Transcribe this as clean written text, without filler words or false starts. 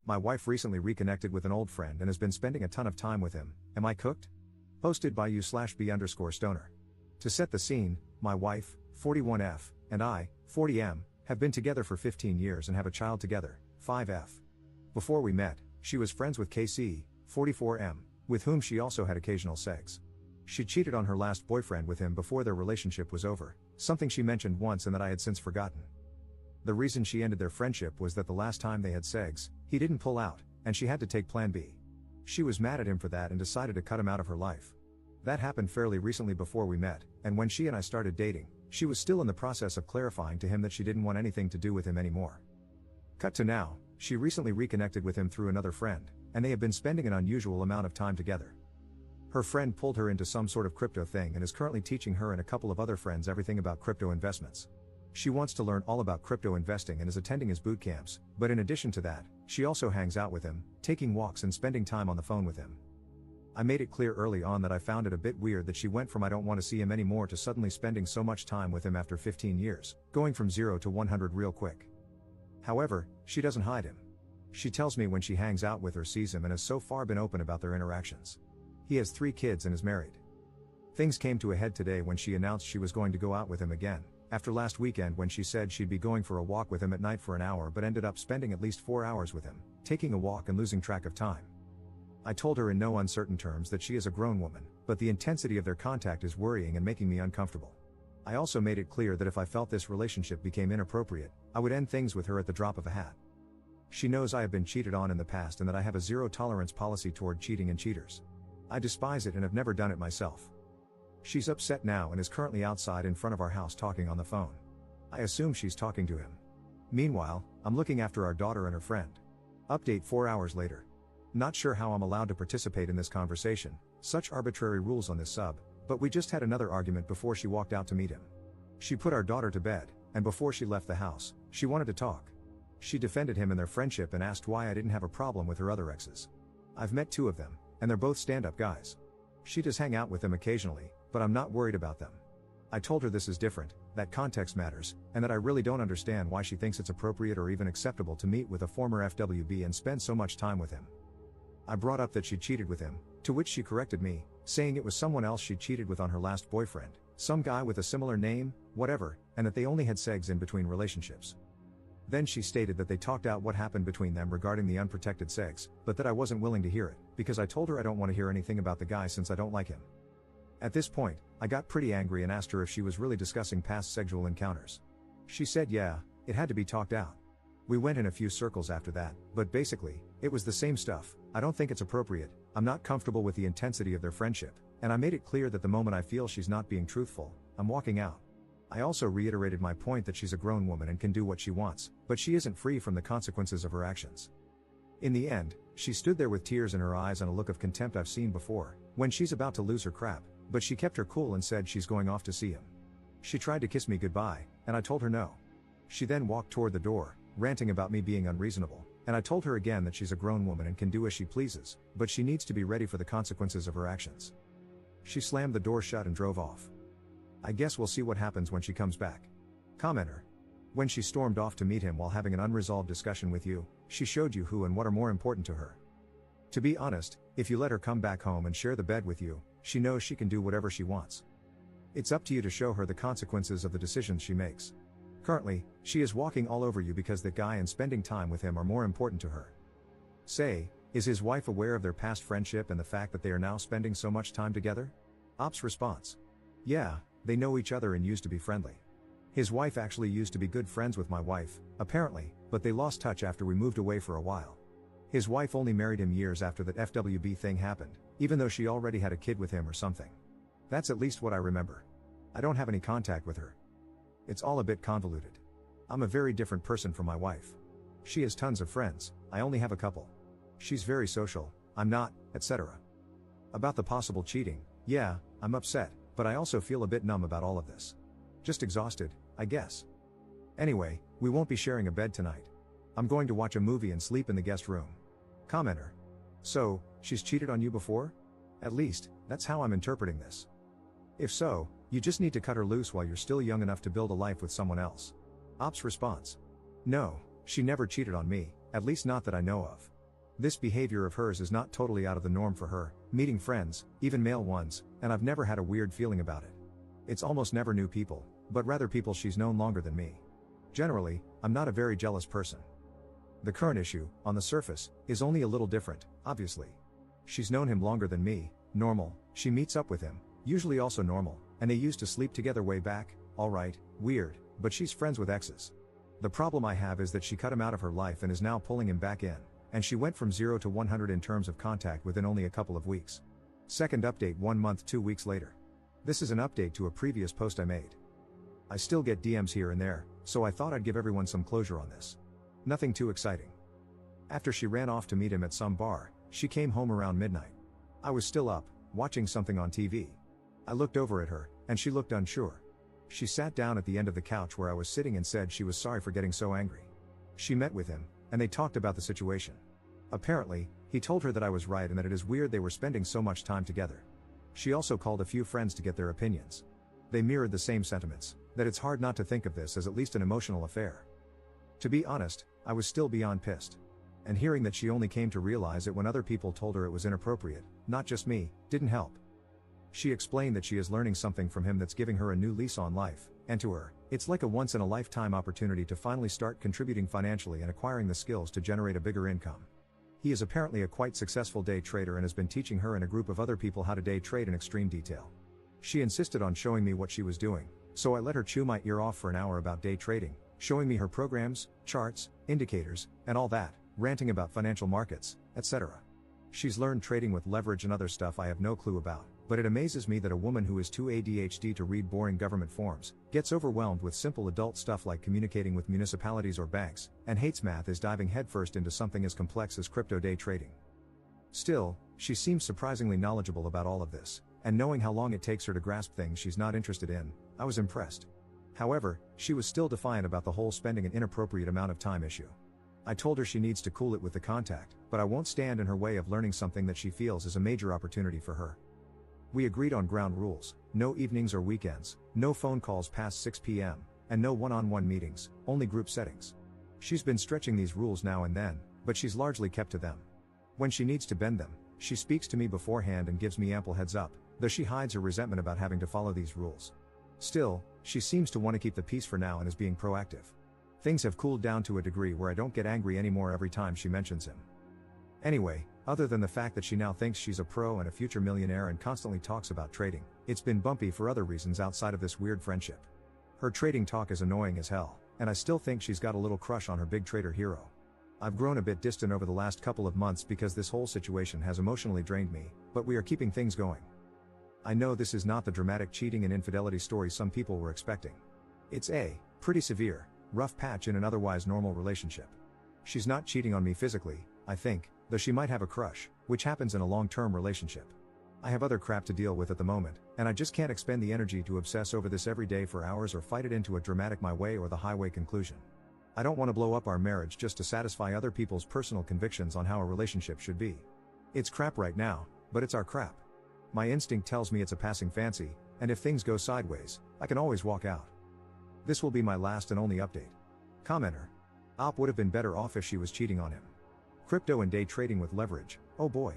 My wife recently reconnected with an old friend and has been spending a ton of time with him. Am I cooked? Posted by u/b_stoner. To set the scene, my wife, 41F, and I, 40M, have been together for 15 years and have a child together, 5F. Before we met, she was friends with KC, 44M, with whom she also had occasional sex. She cheated on her last boyfriend with him before their relationship was over, something she mentioned once and that I had since forgotten. The reason she ended their friendship was that the last time they had sex, he didn't pull out, and she had to take plan B. She was mad at him for that and decided to cut him out of her life. That happened fairly recently before we met, and when she and I started dating, she was still in the process of clarifying to him that she didn't want anything to do with him anymore. Cut to now, she recently reconnected with him through another friend, and they have been spending an unusual amount of time together. Her friend pulled her into some sort of crypto thing and is currently teaching her and a couple of other friends everything about crypto investments. She wants to learn all about crypto investing and is attending his boot camps, but in addition to that, she also hangs out with him, taking walks and spending time on the phone with him. I made it clear early on that I found it a bit weird that she went from I don't want to see him anymore to suddenly spending so much time with him after 15 years, going from 0 to 100 real quick. However, she doesn't hide him. She tells me when she hangs out with or sees him and has so far been open about their interactions. He has 3 kids and is married. Things came to a head today when she announced she was going to go out with him again, after last weekend when she said she'd be going for a walk with him at night for an hour but ended up spending at least 4 hours with him, taking a walk and losing track of time. I told her in no uncertain terms that she is a grown woman, but the intensity of their contact is worrying and making me uncomfortable. I also made it clear that if I felt this relationship became inappropriate, I would end things with her at the drop of a hat. She knows I have been cheated on in the past and that I have a zero-tolerance policy toward cheating and cheaters. I despise it and have never done it myself. She's upset now and is currently outside in front of our house talking on the phone. I assume she's talking to him. Meanwhile, I'm looking after our daughter and her friend. Update 4 hours later. Not sure how I'm allowed to participate in this conversation, such arbitrary rules on this sub, but we just had another argument before she walked out to meet him. She put our daughter to bed, and before she left the house, she wanted to talk. She defended him and their friendship and asked why I didn't have a problem with her other exes. I've met 2 of them, and they're both stand-up guys. She does hang out with them occasionally, but I'm not worried about them. I told her this is different, that context matters, and that I really don't understand why she thinks it's appropriate or even acceptable to meet with a former FWB and spend so much time with him. I brought up that she cheated with him, to which she corrected me, saying it was someone else she cheated with on her last boyfriend, some guy with a similar name, whatever, and that they only had sex in between relationships. Then she stated that they talked out what happened between them regarding the unprotected sex, but that I wasn't willing to hear it, because I told her I don't want to hear anything about the guy since I don't like him. At this point, I got pretty angry and asked her if she was really discussing past sexual encounters. She said yeah, it had to be talked out. We went in a few circles after that, but basically, it was the same stuff. I don't think it's appropriate, I'm not comfortable with the intensity of their friendship, and I made it clear that the moment I feel she's not being truthful, I'm walking out. I also reiterated my point that she's a grown woman and can do what she wants, but she isn't free from the consequences of her actions. In the end, she stood there with tears in her eyes and a look of contempt I've seen before, when she's about to lose her crap, but she kept her cool and said she's going off to see him. She tried to kiss me goodbye, and I told her no. She then walked toward the door, ranting about me being unreasonable, and I told her again that she's a grown woman and can do as she pleases, but she needs to be ready for the consequences of her actions. She slammed the door shut and drove off. I guess we'll see what happens when she comes back. Commenter. When she stormed off to meet him while having an unresolved discussion with you, she showed you who and what are more important to her. To be honest, if you let her come back home and share the bed with you, she knows she can do whatever she wants. It's up to you to show her the consequences of the decisions she makes. Currently, she is walking all over you because that guy and spending time with him are more important to her. Say, is his wife aware of their past friendship and the fact that they are now spending so much time together? Op's response. Yeah, they know each other and used to be friendly. His wife actually used to be good friends with my wife, apparently, but they lost touch after we moved away for a while. His wife only married him years after that FWB thing happened, even though she already had a kid with him or something. That's at least what I remember. I don't have any contact with her. It's all a bit convoluted. I'm a very different person from my wife. She has tons of friends, I only have a couple. She's very social, I'm not, etc. About the possible cheating, yeah, I'm upset, but I also feel a bit numb about all of this. Just exhausted, I guess. Anyway, we won't be sharing a bed tonight. I'm going to watch a movie and sleep in the guest room. Commenter. So, she's cheated on you before? At least, that's how I'm interpreting this. If so, you just need to cut her loose while you're still young enough to build a life with someone else. Op's response. No, she never cheated on me, at least not that I know of. This behavior of hers is not totally out of the norm for her, meeting friends, even male ones, and I've never had a weird feeling about it. It's almost never new people, but rather people she's known longer than me. Generally, I'm not a very jealous person. The current issue, on the surface, is only a little different, obviously. She's known him longer than me, normal, she meets up with him, usually also normal, and they used to sleep together way back, alright, weird, but she's friends with exes. The problem I have is that she cut him out of her life and is now pulling him back in, and she went from 0 to 100 in terms of contact within only a couple of weeks. Second update 1 month 2 weeks later. This is an update to a previous post I made. I still get DMs here and there, so I thought I'd give everyone some closure on this. Nothing too exciting. After she ran off to meet him at some bar, she came home around midnight. I was still up, watching something on TV. I looked over at her, and she looked unsure. She sat down at the end of the couch where I was sitting and said she was sorry for getting so angry. She met with him, and they talked about the situation. Apparently, he told her that I was right and that it is weird they were spending so much time together. She also called a few friends to get their opinions. They mirrored the same sentiments, that it's hard not to think of this as at least an emotional affair. To be honest, I was still beyond pissed. And hearing that she only came to realize it when other people told her it was inappropriate, not just me, didn't help. She explained that she is learning something from him that's giving her a new lease on life, and to her, it's like a once-in-a-lifetime opportunity to finally start contributing financially and acquiring the skills to generate a bigger income. He is apparently a quite successful day trader and has been teaching her and a group of other people how to day trade in extreme detail. She insisted on showing me what she was doing, so I let her chew my ear off for an hour about day trading, showing me her programs, charts, indicators, and all that, ranting about financial markets, etc. She's learned trading with leverage and other stuff I have no clue about, but it amazes me that a woman who is too ADHD to read boring government forms, gets overwhelmed with simple adult stuff like communicating with municipalities or banks, and hates math is diving headfirst into something as complex as crypto day trading. Still, she seems surprisingly knowledgeable about all of this, and knowing how long it takes her to grasp things she's not interested in, I was impressed. However, she was still defiant about the whole spending an inappropriate amount of time issue. I told her she needs to cool it with the contact, but I won't stand in her way of learning something that she feels is a major opportunity for her. We agreed on ground rules: no evenings or weekends, no phone calls past 6 p.m., and no one-on-one meetings, only group settings. She's been stretching these rules now and then, but she's largely kept to them. When she needs to bend them, she speaks to me beforehand and gives me ample heads up, though she hides her resentment about having to follow these rules. Still, she seems to want to keep the peace for now and is being proactive. Things have cooled down to a degree where I don't get angry anymore every time she mentions him. Anyway, other than the fact that she now thinks she's a pro and a future millionaire and constantly talks about trading, it's been bumpy for other reasons outside of this weird friendship. Her trading talk is annoying as hell, and I still think she's got a little crush on her big trader hero. I've grown a bit distant over the last couple of months because this whole situation has emotionally drained me, but we are keeping things going. I know this is not the dramatic cheating and infidelity story some people were expecting. It's a pretty severe, rough patch in an otherwise normal relationship. She's not cheating on me physically, I think, though she might have a crush, which happens in a long-term relationship. I have other crap to deal with at the moment, and I just can't expend the energy to obsess over this every day for hours or fight it into a dramatic my way or the highway conclusion. I don't want to blow up our marriage just to satisfy other people's personal convictions on how a relationship should be. It's crap right now, but it's our crap. My instinct tells me it's a passing fancy, and if things go sideways, I can always walk out. This will be my last and only update. Commenter. Op would have been better off if she was cheating on him. Crypto and day trading with leverage, oh boy.